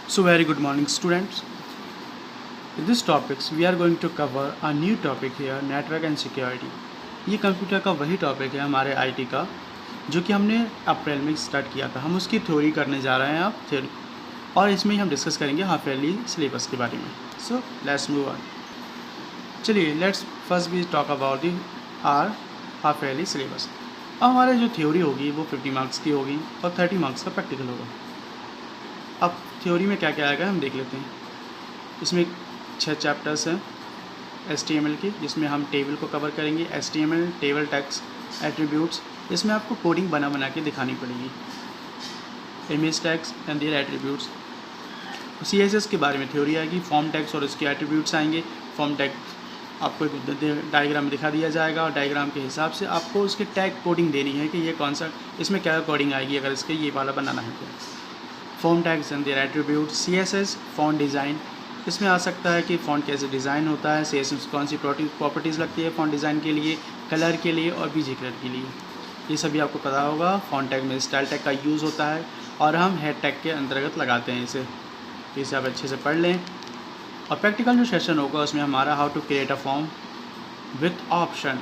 So very good morning students. In this topics we are going to cover a new topic here, network and security. ये computer का वही topic है हमारे IT का जो कि हमने अप्रैल में स्टार्ट किया था। हम उसकी थ्योरी करने जा रहे हैं अब थ्योरी, और इसमें ही हम डिस्कस करेंगे हाफ ईयरली सिलेबस के बारे में। So let's move on. चलिए लेट्स फर्स्ट भी talk about the our half yearly syllabus. अब हमारे जो थ्योरी होगी वो 50 मार्क्स की होगी और 30 मार्क्स का प्रैक्टिकल होगा। अब थ्योरी में क्या क्या आएगा हम देख लेते हैं। इसमें 6 चैप्टर्स हैं HTML की, जिसमें हम टेबल को कवर करेंगे। HTML, टेबल टैग्स, एट्रीब्यूट्स, इसमें आपको कोडिंग बना के दिखानी पड़ेगी। Image tags and their attributes. CSS के बारे में थ्योरी आएगी। फॉर्म टैग्स और उसके एट्रीब्यूट्स आएंगे। फॉर्म टैग आपको एक डायग्राम में दिखा दिया जाएगा और डायग्राम के हिसाब से आपको उसके टैग कोडिंग देनी है कि ये कौन सा, इसमें क्या कोडिंग आएगी अगर इसके ये वाला बनाना है तो। Form tags and their attributes. CSS font design, इसमें आ सकता है कि फ़ॉन्ट कैसे डिज़ाइन होता है, CSS कौन सी प्रॉपर्टीज़ लगती है फ़ॉन्ट डिज़ाइन के लिए, कलर के लिए और बीजी कलर के लिए, ये सभी आपको पता होगा। फॉन्ट टैग में स्टाइल टैग का यूज़ होता है और हम हेड टैग के अंतर्गत लगाते हैं इसे आप अच्छे से पढ़ लें। और प्रैक्टिकल जो सेशन होगा उसमें हमारा how to create a form with option.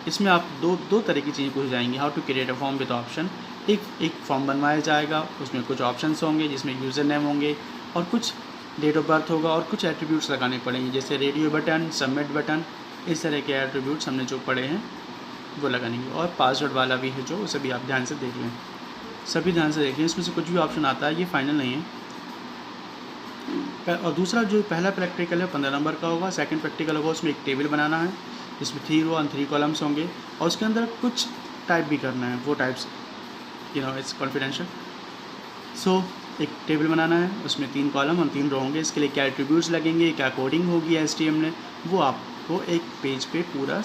इसमें आप दो तरह की चीज़ें पूछ जाएंगी। How to create a form with option, एक फॉर्म बनवाया जाएगा, उसमें कुछ ऑप्शंस होंगे जिसमें यूज़र नेम होंगे और कुछ डेट ऑफ बर्थ होगा और कुछ एट्रीब्यूट्स लगाने पड़ेंगे, जैसे रेडियो बटन, सबमिट बटन, इस तरह के एट्रीब्यूट्स हमने जो पढ़े हैं वो लगाएंगे। और पासवर्ड वाला भी है जो, उसे भी आप ध्यान से देख लें, सभी ध्यान से देख लें। इसमें से कुछ भी ऑप्शन आता है ये फाइनल नहीं है। और दूसरा जो पहला प्रैक्टिकल है 15 नंबर का होगा। सेकंड प्रैक्टिकल होगा, उसमें एक टेबल बनाना है जिसमें 3 रो और 3 कॉलम्स होंगे और उसके अंदर कुछ टाइप भी करना है, वो टाइप्स इट्स कॉन्फिडेंशियल। सो एक टेबल बनाना है, उसमें 3 कॉलम और 3 रो होंगे। इसके लिए क्या एट्रीब्यूट्स लगेंगे, क्या कोडिंग होगी HTML में, वो आपको एक पेज पे पूरा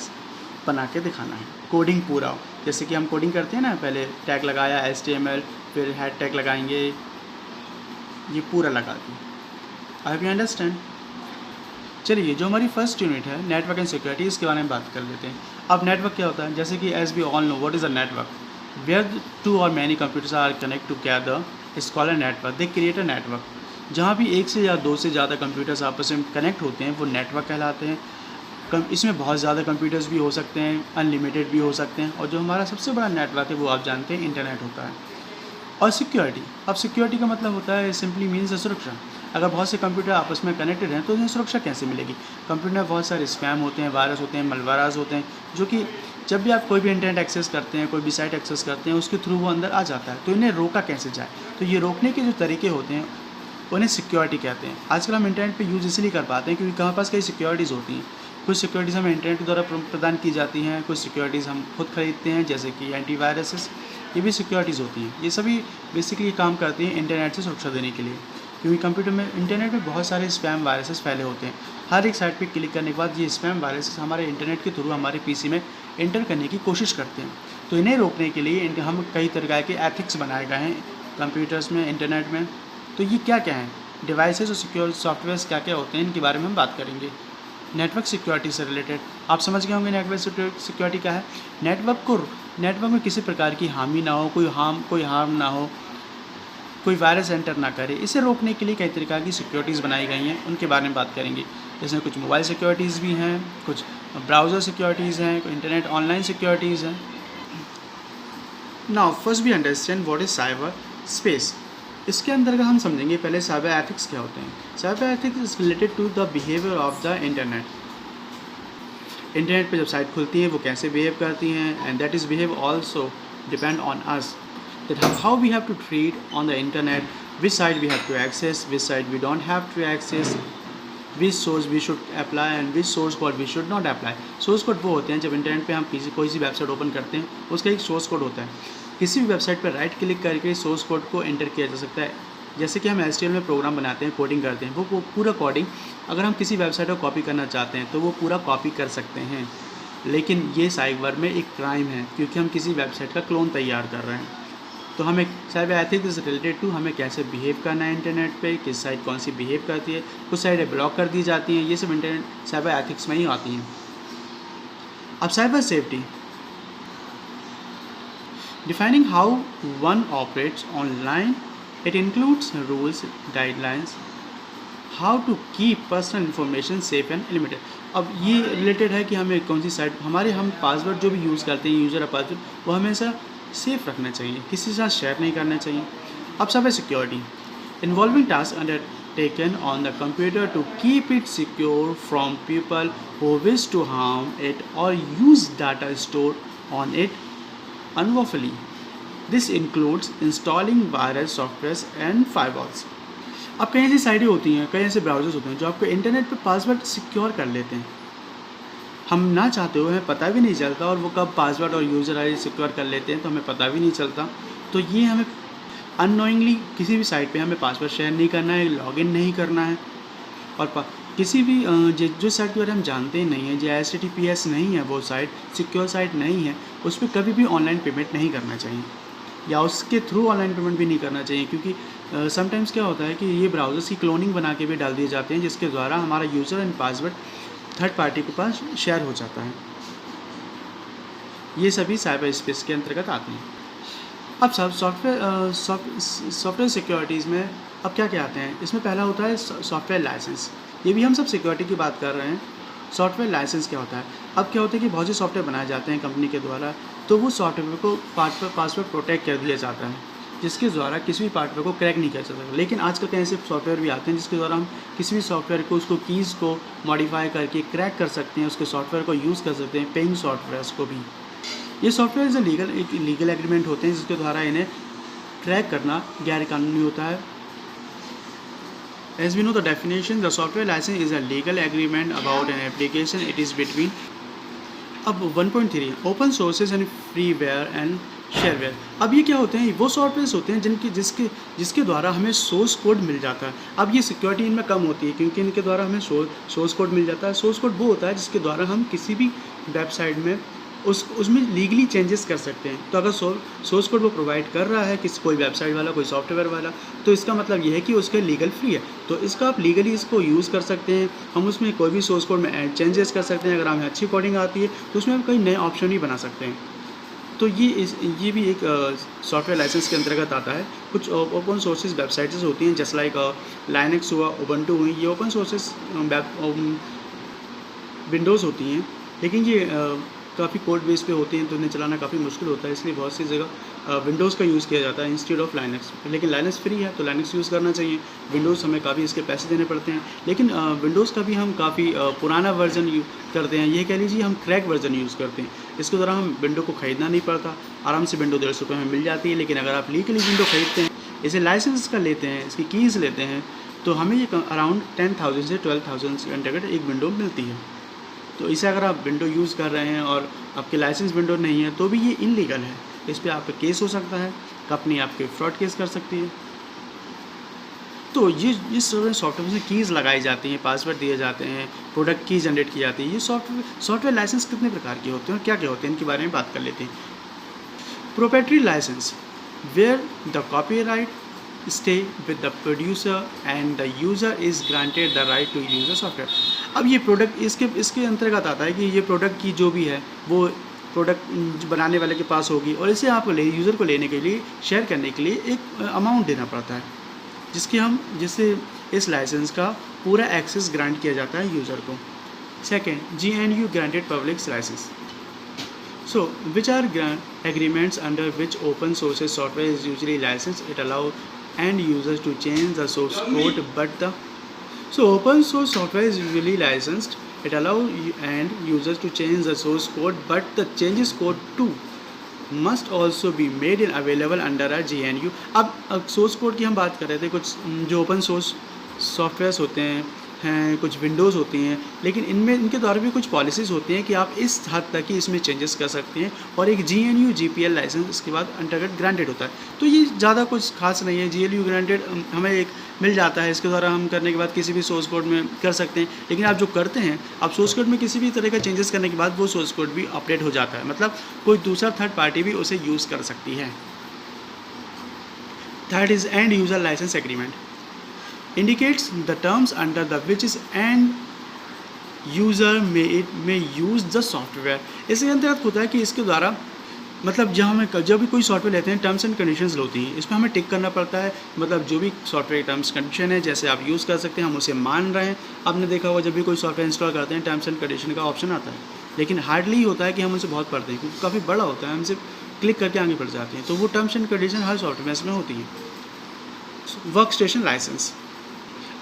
बना के दिखाना है। कोडिंग पूरा हो, जैसे कि हम कोडिंग करते हैं ना, पहले टैग लगाया HTML, फिर हेड टैग लगाएंगे, ये पूरा लगा दिए। आई यू अंडरस्टैंड। चलिए जो हमारी फर्स्ट यूनिट है नेटवर्क एंड सिक्योरिटी, इसके बारे में बात कर लेते हैं। अब नेटवर्क क्या होता है, जैसे कि as we all know what is a network, where 2 और many computers are connect together is called a network. They create a network. जहाँ भी एक से या 2 से ज़्यादा कंप्यूटर्स आपस में कनेक्ट होते हैं वो नेटवर्क कहलाते हैं। इसमें बहुत ज़्यादा कंप्यूटर्स भी हो सकते हैं, अनलिमिटेड भी हो सकते हैं, और जो हमारा सबसे बड़ा नेटवर्क है वो आप जानते हैं इंटरनेट होता है। और सिक्योरिटी, अब सिक्योरिटी का मतलब होता है सिंपली मीन्स सुरक्षा। अगर बहुत से कंप्यूटर आपस में कनेक्टेड हैं तो उन्हें सुरक्षा कैसे मिलेगी। कंप्यूटर में बहुत सारे स्पैम होते हैं, वायरस होते हैं, मलवाराज होते हैं, जो कि जब भी आप कोई भी इंटरनेट एक्सेस करते हैं, कोई भी साइट एक्सेस करते हैं, उसके थ्रू वो अंदर आ जाता है। तो इन्हें रोका कैसे जाए, तो ये रोकने के जो तरीके होते हैं उन्हें सिक्योरिटी कहते हैं। आजकल हम इंटरनेट पे यूज़ इसलिए कर पाते हैं क्योंकि हमारे पास कई सिक्योरिटीज़ होती हैं। कुछ सिक्योरिटीज़ हमें इंटरनेट के द्वारा प्रदान की जाती हैं, कुछ सिक्योरिटीज़ हम खुद खरीदते हैं, जैसे कि एंटीवायरसेस, ये भी सिक्योरिटीज़ होती हैं। ये सभी बेसिकली काम करती हैं इंटरनेट से सुरक्षा देने के लिए, क्योंकि कंप्यूटर में, इंटरनेट में बहुत सारे स्पैम वायरसेस फैले होते हैं। हर एक साइट पे क्लिक करने के बाद ये स्पैम वायरसेस हमारे इंटरनेट के थ्रू हमारे PC में एंटर करने की कोशिश करते हैं। तो इन्हें रोकने के लिए हम कई तरह के एथिक्स बनाए गए हैं कंप्यूटर्स में, इंटरनेट में। तो ये क्या क्या है, डिवाइसेस और सिक्योर सॉफ्टवेयर्स क्या क्या होते हैं, इनके बारे में हम बात करेंगे। नेटवर्क सिक्योरिटी से रिलेटेड आप समझ गए होंगे नेटवर्क सिक्योरिटी क्या है। नेटवर्क में किसी प्रकार की हानि ना हो, कोई हार्म ना हो, कोई वायरस एंटर ना करे, इसे रोकने के लिए कई तरीक़ा की सिक्योरिटीज़ बनाई गई हैं, उनके बारे में बात करेंगे। इसमें कुछ मोबाइल सिक्योरिटीज़ भी हैं, कुछ ब्राउज़र सिक्योरिटीज़ हैं, कुछ इंटरनेट ऑनलाइन सिक्योरिटीज़ हैं। Now first we understand what is cyber space. इसके अंतर्गत हम समझेंगे पहले साइबर एथिक्स क्या होते हैं। Cyber ethics is related to the behaviour of the internet. Internet पे जब साइट खुलती है वो कैसे बिहेव करती हैं, and that is behave also depend on us, that how we have to treat on the internet, which site we have to access, which site we don't have to access, which source we should apply and which source code we should not apply. Source code वो होते हैं जब internet पे हम कोई सी website open करते हैं, उसका एक सोर्स कोड होता है। किसी भी वेबसाइट पर राइट क्लिक करके सोर्स कोड को एंटर किया जा सकता है। जैसे कि हम HTML में प्रोग्राम बनाते हैं, कोडिंग करते हैं, वो पूरा कोडिंग अगर हम किसी वेबसाइट को कॉपी करना चाहते हैं तो वो पूरा कॉपी कर सकते हैं। लेकिन ये साइबर में एक क्राइम है क्योंकि हम किसी वेबसाइट का क्लोन तैयार कर रहे हैं। तो हमें cyber ethics is related to हमें कैसे बिहेव करना है इंटरनेट पे, किस साइट कौन सी बिहेव करती है, कुछ साइटें ब्लॉक कर दी जाती हैं, ये सब इंटरनेट साइबर एथिक्स में ही आती हैं। अब cyber safety, defining how one operates online it includes rules guidelines how to keep personal information safe and limited. अब ये रिलेटेड है कि हमें कौन सी साइट हम पासवर्ड जो भी यूज़ करते हैं यूज़र पासवर्ड वो हमेशा सेफ रखना चाहिए, किसी के साथ शेयर नहीं करना चाहिए। अब cyber security involving task undertaken on the computer to keep it secure from people who wish to harm it और use data store on it unlawfully. This includes installing virus software and firewalls. अब कई ऐसी साइटें होती हैं, कई ऐसे browsers होते हैं जो आपको इंटरनेट पर पासवर्ड सिक्योर कर लेते हैं, हम ना चाहते हुए हमें पता भी नहीं चलता, और वो कब पासवर्ड और यूज़र आई सिक्योर कर लेते हैं तो हमें पता भी नहीं चलता। तो ये हमें अननोइंगली किसी भी साइट पे हमें पासवर्ड शेयर नहीं करना है, लॉगिन नहीं करना है, और किसी भी जो साइट के बारे में हम जानते ही नहीं है, जो HTTPS नहीं है, वो साइट सिक्योर साइट नहीं है, उस पर कभी भी ऑनलाइन पेमेंट नहीं करना चाहिए, या उसके थ्रू ऑनलाइन पेमेंट भी नहीं करना चाहिए, क्योंकि समटाइम्स क्या होता है कि ये ब्राउज़र्स की क्लोनिंग बना के भी डाल दिए जाते हैं, जिसके द्वारा हमारा user and password third party के पास शेयर हो जाता है। ये सभी साइबर स्पेस के अंतर्गत आते हैं। अब सब सॉफ्टवेयर सिक्योरिटीज़ में अब क्या क्या आते हैं, इसमें पहला होता है सॉफ्टवेयर लाइसेंस। ये भी हम सब सिक्योरिटी की बात कर रहे हैं। सॉफ्टवेयर लाइसेंस क्या होता है, अब क्या होता है कि बहुत से सॉफ्टवेयर बनाए जाते हैं कंपनी के द्वारा, तो वो सॉफ्टवेयर को पासवर्ड प्रोटेक्ट कर दिया जाता है, जिसके द्वारा किसी भी पार्टवेयर को क्रैक नहीं कर सकता। लेकिन आजकल कई ऐसे सॉफ्टवेयर भी आते हैं जिसके द्वारा हम किसी भी सॉफ्टवेयर को उसको कीज़ को मॉडिफाई करके क्रैक कर सकते हैं, उसके सॉफ्टवेयर को यूज़ कर सकते हैं, पेइंग सॉफ्टवेयर्स को भी। ये सॉफ्टवेयर एक लीगल एग्रीमेंट होते हैं जिसके द्वारा इन्हें क्रैक करना गैर कानूनी होता है। As we know the definition, the software license is a legal agreement about an application. It is between अब 1.3 open sources and freeware and shareware. अब ये क्या होते हैं, वो सॉफ्टवेयर होते हैं जिसके द्वारा हमें सोर्स कोड मिल जाता है। अब ये सिक्योरिटी इनमें कम होती है क्योंकि इनके द्वारा हमें सोर्स कोड मिल जाता है। सोर्स कोड वो होता है जिसके द्वारा हम किसी भी वेबसाइट में उसमें लीगली चेंजेस कर सकते हैं। तो अगर सोर्स कोड वो प्रोवाइड कर रहा है कोई वेबसाइट वाला, कोई सॉफ्टवेयर वाला, तो इसका मतलब ये है कि उसके लीगल फ्री है, तो इसका आप लीगली इसको यूज़ कर सकते हैं। हम उसमें कोई भी सोर्स कोड में चेंजेस कर सकते हैं। अगर हमें अच्छी कोडिंग आती है तो उसमें हम कई नए ऑप्शन भी बना सकते हैं। तो ये भी एक सॉफ्टवेयर लाइसेंस के अंतर्गत आता है। कुछ ओपन सोर्सेज वेबसाइट्स होती हैं जैसे लाइक लाइनक्स हुआ, उबंटू हुई, ये ओपन सोर्सेज विंडोज़ होती हैं, लेकिन ये काफ़ी कोड बेस पे होती हैं तो इन्हें चलाना काफ़ी मुश्किल होता है, इसलिए बहुत सी जगह विंडोज़ का यूज़ किया जाता है इंस्टेड ऑफ लाइनक्स। लेकिन लाइनक्स फ्री है तो लाइनक्स यूज़ करना चाहिए। विंडोज़ हमें काफ़ी इसके पैसे देने पड़ते हैं, लेकिन विंडोज़ का भी हम काफ़ी पुराना वर्जन यूज़ करते हैं। ये कह लीजिए हम क्रैक वर्जन यूज़ करते हैं। इसके द्वारा हम विंडो को ख़रीदना नहीं पड़ता, आराम से विंडो 150 रुपये में मिल जाती है। लेकिन अगर आप लीगली विंडो खरीदते हैं, इसे लाइसेंस का लेते हैं, इसकी कीज़ लेते हैं, तो हमें ये अराउंड 10,000 से 12,000 के अंतर्गत एक विंडो मिलती है। तो इसे अगर आप विंडो यूज़ कर रहे हैं और आपके लाइसेंस विंडो नहीं है तो भी ये इनलीगल है, इस पर आप पे केस हो सकता है, कंपनी आपके फ्रॉड केस कर सकती है। तो ये सॉफ्टवेयर में कीज़ लगाई जाती हैं, पासवर्ड दिए जाते हैं, प्रोडक्ट की जनरेट की जाती है। ये सॉफ्टवेयर लाइसेंस कितने प्रकार के होते हैं और क्या क्या होते हैं, इनके बारे में बात कर लेते हैं। Proprietary licence where the copyright stay with the producer and the user is granted the right to use the software। अब ये प्रोडक्ट इसके अंतर्गत आता है कि ये प्रोडक्ट की जो भी है वो प्रोडक्ट बनाने वाले के पास होगी, और इसे आपको यूज़र को लेने के लिए, शेयर करने के लिए एक अमाउंट देना पड़ता है, जिससे इस लाइसेंस का पूरा एक्सेस ग्रांट किया जाता है यूज़र को। Second, GNU granted public licence. So, which are agreements under which open source software is usually licensed? It allows end users to change the source code, so open source software is usually licensed. It allows end users to change the source code, but the changes code too must also be made and available under a GNU। अब source code की हम बात कर रहे थे। कुछ जो open source softwares होते हैं कुछ विंडोज़ होती हैं, लेकिन इनके द्वारा भी कुछ पॉलिसीज़ होती हैं कि आप इस हद तक ही इसमें चेंजेस कर सकते हैं, और एक GNU GPL लाइसेंस इसके बाद अंतर्गत ग्रांटेड होता है। तो ये ज़्यादा कुछ खास नहीं है। GNU ग्रांटेड हमें एक मिल जाता है, इसके द्वारा हम करने के बाद किसी भी सोर्स कोड में कर सकते हैं। लेकिन आप जो करते हैं, आप सोर्स कोड में किसी भी तरह का चेंजेस करने के बाद वो सोर्स कोड भी अपडेट हो जाता है, मतलब कोई दूसरा थर्ड पार्टी भी उसे यूज़ कर सकती है। Third is end user licence agreement. Indicates the terms under the which is end user may use the software। इसके अंतर्गत होता है कि इसके द्वारा मतलब जब भी कोई सॉफ्टवेयर लेते हैं टर्म्स एंड कंडीशंस होती हैं, इसमें हमें टिक करना पड़ता है। मतलब जो भी सॉफ्टवेयर टर्म्स कंडीशन है जैसे आप यूज़ कर सकते हैं, हम उसे मान रहे हैं। आपने देखा होगा जब भी कोई सॉफ्टवेयर इंस्टॉल करते हैं टर्म्स एंड कंडीशन का ऑप्शन आता है, लेकिन हार्डली होता है कि हम उनसे बहुत पढ़ते हैं क्योंकि काफ़ी बड़ा होता है, हम सिर्फ क्लिक करके आगे बढ़ जाते हैं। तो वो terms and condition her software में होती है। वर्क स्टेशन लाइसेंस,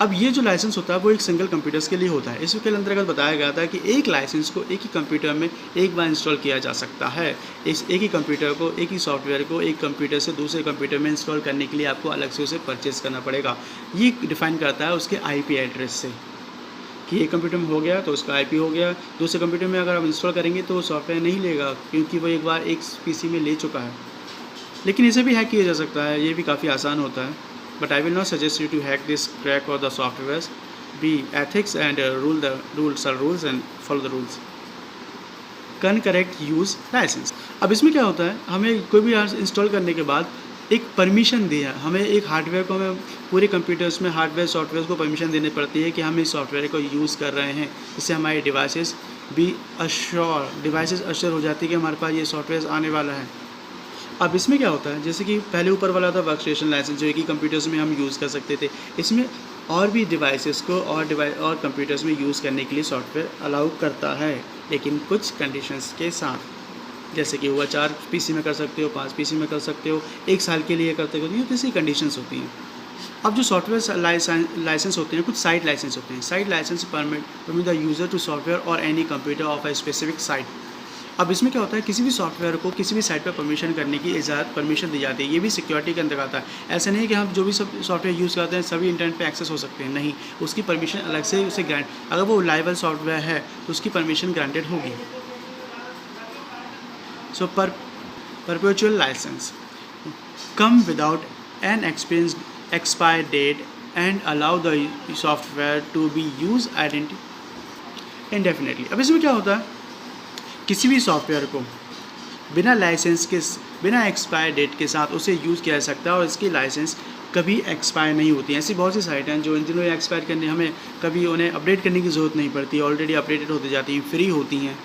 अब ये जो लाइसेंस होता है वो एक सिंगल कंप्यूटर्स के लिए होता है। इसके अंतर्गत बताया गया था कि एक लाइसेंस को एक ही कंप्यूटर में एक बार इंस्टॉल किया जा सकता है। इस एक ही कंप्यूटर को, एक ही सॉफ्टवेयर को एक कंप्यूटर से दूसरे कंप्यूटर में इंस्टॉल करने के लिए आपको अलग से उसे परचेज़ करना पड़ेगा। ये डिफाइन करता है उसके IP एड्रेस से कि एक कंप्यूटर में हो गया तो उसका IP हो गया। दूसरे कंप्यूटर में अगर आप इंस्टॉल करेंगे तो सॉफ्टवेयर नहीं लेगा क्योंकि वो एक बार एक PC में ले चुका है। लेकिन इसे भी हैक किया जा सकता है, ये भी काफ़ी आसान होता है। But I will not suggest you to hack this crack or the softwares. Be ethics and rules and follow the rules. Correct use license. अब इसमें क्या होता है, हमें कोई भी इंस्टॉल करने के बाद एक परमिशन दिया, हमें एक हार्डवेयर को, हमें पूरे कंप्यूटर्स में हार्डवेयर सॉफ्टवेयर को परमिशन देनी पड़ती है कि हम इस सॉफ्टवेयर को यूज़ कर रहे हैं। इससे हमारी डिवाइसेस अश्योर हो जाती है कि हमारे पास ये सॉफ्टवेयर आने वाला है। अब इसमें क्या होता है, जैसे कि पहले ऊपर वाला था वर्क स्टेशन लाइसेंस जो एक ही कंप्यूटर्स में हम यूज़ कर सकते थे। इसमें और भी डिवाइसेस को और कंप्यूटर्स में यूज़ करने के लिए सॉफ्टवेयर अलाउ करता है, लेकिन कुछ कंडीशंस के साथ। जैसे कि हुआ 4 PC में कर सकते हो, 5 PC में कर सकते हो, 1 साल के लिए करते हो, ये किसी कंडीशंस होती हैं। अब जो सॉफ्टवेयर लाइसेंस होते हैं, कुछ साइट लाइसेंस होते हैं। Site licence permit the user to software और any computer of a specific site. अब इसमें क्या होता है, किसी भी सॉफ्टवेयर को किसी भी साइट पर परमिशन करने की परमिशन दी जाती है। ये भी सिक्योरिटी के अंतर्गत आता है। ऐसा नहीं कि हम जो भी सब सॉफ्टवेयर यूज़ करते हैं सभी इंटरनेट पे एक्सेस हो सकते हैं, नहीं, उसकी परमिशन अलग से उसे ग्रांट, अगर वो लाइबल सॉफ्टवेयर है तो उसकी परमिशन ग्रांटेड होगी। So perpetual licence come without an expire date and allow the software to be use indefinitely. अब इसमें क्या होता है, किसी भी सॉफ्टवेयर को बिना लाइसेंस के, बिना एक्सपायर डेट के साथ उसे यूज़ किया जा सकता है और इसकी लाइसेंस कभी एक्सपायर नहीं होती। ऐसी बहुत सी साइट हैं जो जिन्हें एक्सपायर करने, हमें कभी उन्हें अपडेट करने की ज़रूरत नहीं पड़ती, ऑलरेडी अपडेटेड होती जाती हैं, फ्री होती हैं।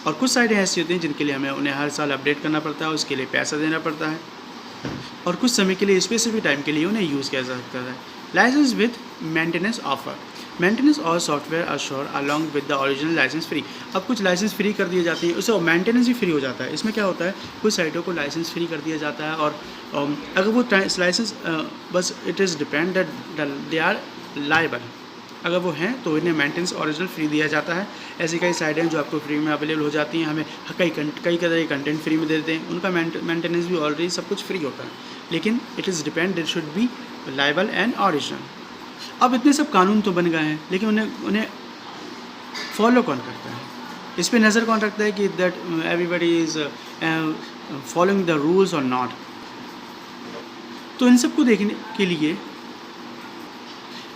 और कुछ साइटें ऐसी होती हैं जिनके लिए हमें उन्हें हर साल अपडेट करना पड़ता है, उसके लिए पैसा देना पड़ता है, और कुछ समय के लिए, स्पेसिफिक टाइम के लिए उन्हें यूज़ किया जा सकता है। Licence with maintenance offer, maintenance और software assure along with the original licence free. अब कुछ लाइसेंस फ्री कर दिए जाते हैं, उससे मेंटेनेंस भी फ्री हो जाता है। इसमें क्या होता है, कुछ साइटों को लाइसेंस फ्री कर दिया जाता है और अगर वो लाइसेंस बस it is depend that they are liable, अगर वो हैं तो इन्हें मेंटेनेंस ओरिजिनल फ्री दिया जाता है। ऐसी कई साइटें हैं जो आपको फ्री में अवेलेबल हो जाती हैं, हमें कई तरह के कंटेंट फ्री में दे देते हैं, उनका मेंटेनेंस भी ऑलरेडी सब कुछ फ्री होता है, लेकिन it is depend that should be liable and original. अब इतने सब कानून तो बन गए हैं, लेकिन उन्हें फॉलो कौन करता है, इस पर नज़र कौन रखता है कि that everybody is following the rules और नॉट। तो इन सबको देखने के लिए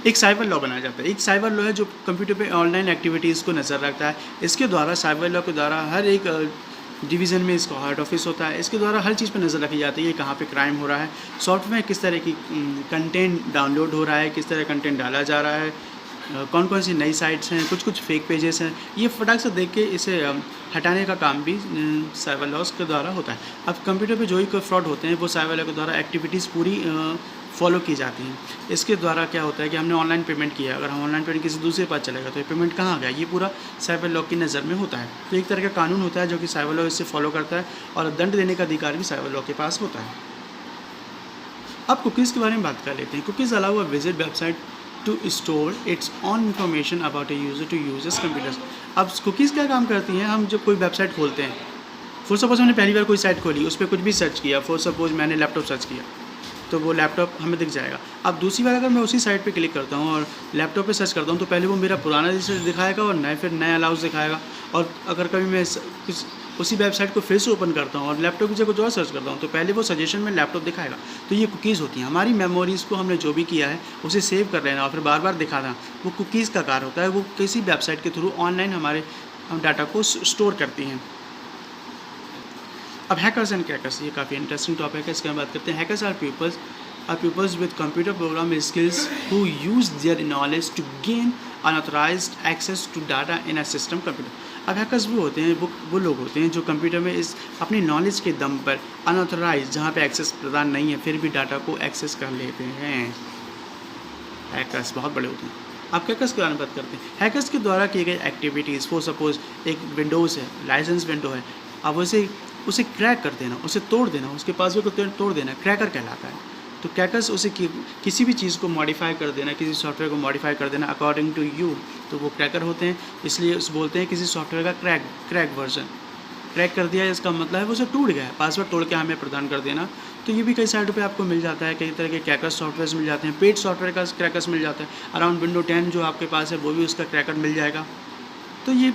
एक साइबर लॉ बनाया जाता है। एक साइबर लॉ है जो कंप्यूटर पे ऑनलाइन एक्टिविटीज़ को नज़र रखता है। इसके द्वारा, साइबर लॉ के द्वारा, हर एक डिवीज़न में इसका हेड ऑफिस होता है, इसके द्वारा हर चीज़ पर नज़र रखी जाती है, कहाँ पे क्राइम हो रहा है, सॉफ्टवेयर में किस तरह की कंटेंट डाउनलोड हो रहा है, किस तरह कंटेंट डाला जा रहा है, कौन कौन सी नई साइट्स हैं, कुछ फेक पेजेस हैं। ये फटाक से देख के इसे हटाने का काम भी साइबर लॉस के द्वारा होता है। अब कंप्यूटर पे जो ही कोई फ्रॉड होते हैं वो साइबर लॉ के द्वारा एक्टिविटीज़ पूरी फॉलो की जाती हैं। इसके द्वारा क्या होता है कि हमने ऑनलाइन पेमेंट किया, अगर हम ऑनलाइन पेमेंट किसी दूसरे पास चलेगा तो ये पेमेंट कहाँ गया, ये पूरा साइबर लॉ की नज़र में होता है। तो एक तरह का कानून होता है जो कि साइबर लॉ इससे फॉलो करता है और दंड देने का अधिकार भी साइबर लॉ के पास होता है। अब कुकीज़ के बारे में बात कर लेते हैं। Cookies allow a visit website to store its on information about a user to users computers. अब कुकीज़ क्या काम करती हैं, हम जब कोई वेबसाइट खोलते हैं, फॉर सपोज हमने पहली बार कोई साइट खोली, उस पर कुछ भी सर्च किया, फॉर सपोज मैंने लैपटॉप सर्च किया तो वो लैपटॉप हमें दिख जाएगा। अब दूसरी बार अगर मैं उसी साइट पे क्लिक करता हूँ और लैपटॉप पे सर्च करता हूँ तो पहले वो मेरा पुराना रिसर्च दिखाएगा और फिर नया अलाउंस दिखाएगा। और अगर कभी मैं कुछ उसी वेबसाइट को फिर से ओपन करता हूँ और लैपटॉप की जगह कुछ और सर्च करता हूँ तो पहले वो सजेशन में लैपटॉप दिखाएगा। तो ये कुकीज़ होती हैं, हमारी मेमोरीज़ को हमने जो भी किया है उसे सेव कर लेना और फिर बार बार दिखाना, वो कुकीज़ का कार्य होता है। वो किसी वेबसाइट के थ्रू ऑनलाइन हमारे डाटा को स्टोर करती हैं। अब हैकर्स एंड क्रैकर्स, ये काफ़ी इंटरेस्टिंग टॉपिक है, इसके हम बात करते हैं। Hackers are peoples with computer program skills who use their knowledge to gain unauthorised access to data in a system computer. अब हैकर्स वो होते हैं, वो लोग होते हैं जो कंप्यूटर में इस अपनी नॉलेज के दम पर अनऑथराइज, जहाँ पे एक्सेस प्रदान नहीं है, फिर भी डाटा को एक्सेस कर लेते हैं। हैकर्स बहुत बड़े होते हैं। आप हैकर्स के बारे में बात करते हैं। हैकर्स के द्वारा किए गए एक्टिविटीज़, फॉर सपोज एक विंडोज़ है, लाइसेंस विंडो है, अब उसे क्रैक कर देना, उसे तोड़ देना, उसके पासवर्ड को तोड़ देना, क्रैकर कहलाता है। तो क्रैकर्स उसे किसी भी चीज़ को मॉडिफाई कर देना, किसी सॉफ्टवेयर को मॉडिफाई कर देना अकॉर्डिंग टू यू, तो वो क्रैकर होते हैं। इसलिए उस बोलते हैं किसी सॉफ्टवेयर का क्रैक वर्जन क्रैक कर दिया, इसका मतलब है वो उसे टूट गया है, पासवर्ड तोड़ के हमें प्रदान कर देना। तो ये भी कई साइटों पे आपको मिल जाता है, कई तरह के क्रैकर्स सॉफ्टवेयर्स मिल जाते हैं, पेड सॉफ्टवेयर का क्रैकर्स मिल जाता है। अराउंड विंडो 10 जो आपके पास है वो भी उसका क्रैकर मिल जाएगा। तो ये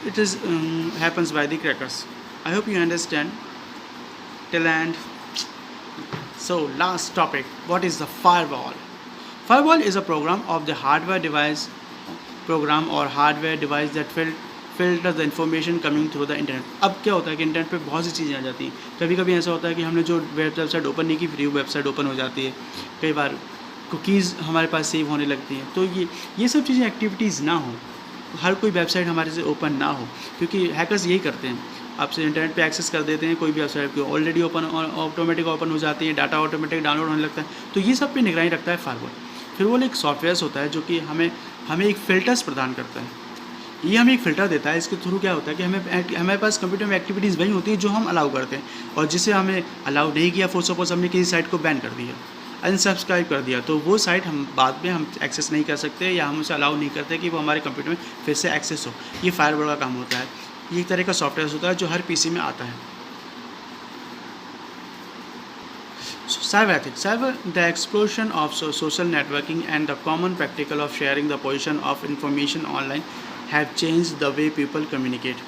it is happens by the crackers. I hope you understand till and. So last topic, what is the firewall? Firewall is a program of the hardware device or hardware device that filters the information coming through the internet. अब क्या होता है कि internet पे बहुत सी चीज़ें आ जाती हैं। कभी कभी ऐसा होता है कि हमने जो वेबसाइट ओपन नहीं की, फ्री वेबसाइट ओपन हो जाती है। कई बार कुकीज़ हमारे पास सेव होने लगती हैं। तो ये सब चीज़ें एक्टिविटीज़ ना हो, हर कोई वेबसाइट हमारे से ओपन ना हो, क्योंकि हैकर्स यही करते हैं, आपसे इंटरनेट पे एक्सेस कर देते हैं, कोई भी वेबसाइट की ऑलरेडी ओपन ऑटोमेटिक ओपन हो जाती है, डाटा ऑटोमेटिक डाउनलोड होने लगता है। तो ये सब पे निगरानी रखता है फायरवॉल। फिर वो एक सॉफ्टवेयर होता है जो कि हमें एक फ़िल्टर्स प्रदान करता है। ये हमें एक फ़िल्टर देता है। इसके थ्रू क्या होता है कि हमारे पास कंप्यूटर में एक्टिविटीज़ वही होती हैं जो हम अलाउ करते हैं, और जिसे हमें अलाउ नहीं किया, फॉर सपोज हमने किसी साइट को बैन कर दिया, अनसब्सक्राइब कर दिया, तो वो साइट हम बाद में हम एक्सेस नहीं कर सकते, या हम उसे अलाउ नहीं करते कि वो हमारे कंप्यूटर में फिर से एक्सेस हो। ये फायरवॉल का काम होता है। ये एक तरह का सॉफ्टवेयर होता है जो हर पीसी में आता है। Cyber ethics. Cyber, the explosion of social networking and the common practice of sharing the position of information online have changed the way people communicate.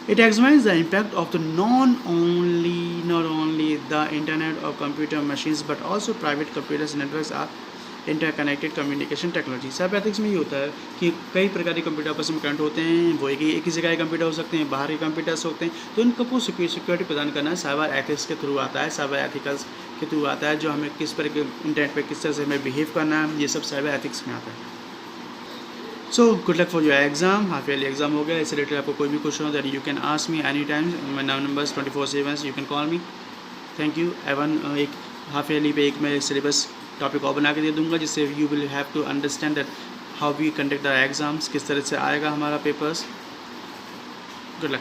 It examines the impact of the not only the internet or computer machines, but also private computers networks are interconnected communication technology. Cyber ethics में ये होता है कि कई प्रकार के computer आपस में कनेक्ट होते हैं, वो एक ही जगह के कंप्यूटर हो सकते हैं, बाहर के कंप्यूटर्स होते हैं, तो इनको को सिक्योरिटी प्रदान करना साइबर एथिक्स के थ्रू आता है, साइबर एथिकल्स के थ्रू आता है, जो हमें किस तरह के इंटरनेट पे किस तरह से हमें बिहेव करना है, ये सब साइबर एथिक्स में आता है। So good luck for your exam. Half yearly exam हो गया, इससे रिलेटेड आपको कोई भी क्वेश्चन हो that you can ask me any time. My numbers 24/7, you can call me. Thank you. एवन एक हाफ ईयरली पे एक मैं सिलेबस टॉपिक और बना के दे दूंगा, जिससे you will have to understand that how we conduct the exams, किस तरह से आएगा हमारा पेपर्स। Good luck.